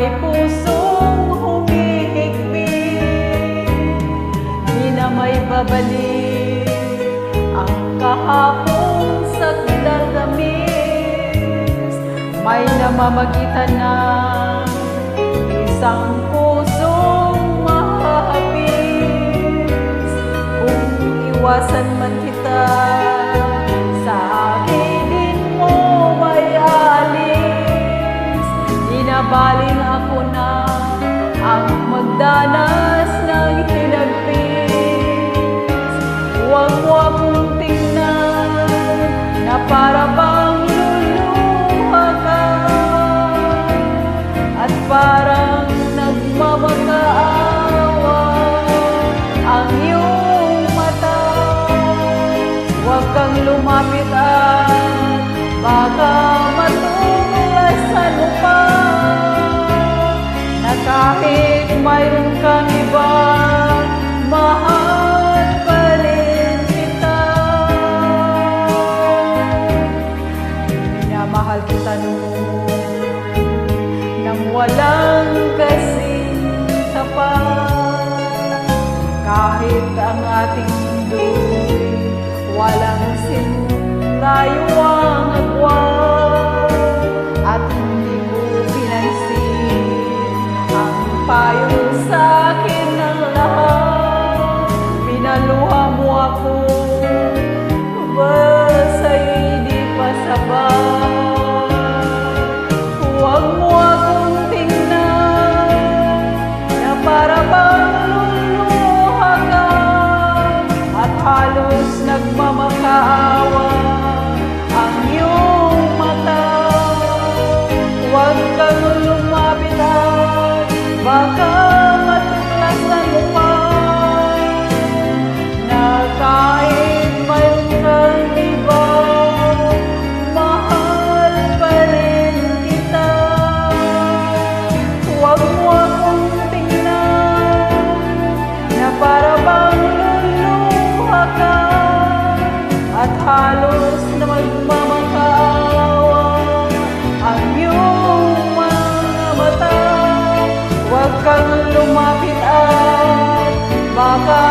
may pusong humihigpit, di na may babalik ang kahapon sa dalamis. May namamagitan ng isang pusong mahahapis. Kung iwasan man kita, sa akin mo may alis. Inabaling ako na ang magdanas ng hinagpis. Huwag mo akong tingnan na para bang luluha ka, at parang nagmamakaawa ang iyong mata. Huwag kang lumapit at baka matuklasan mo pa na kahit mayroon kang iba, mahal pa rin kita. Minamahal kita noon nang walang kasing tapat. Kahit ang ating mundo'y walang sinlayuang agwat, at hindi ko pinansin ang payo sa akin ng lahat. Pinaluha mo ako, basa'y di pa sapat. Huwag mo akong tingnan na para bang luluha ka, at halos nagmamakaawa ang iyong mata. Huwag kang lumapit at baka matuklasan mo pa na kahit mayroon kang iba, mahal pa rin kita. Huwag mo akong tingnan na para bang luluha ka, at halos na magmamakaawa ang iyong mga mata. Huwag kang lumapit at baka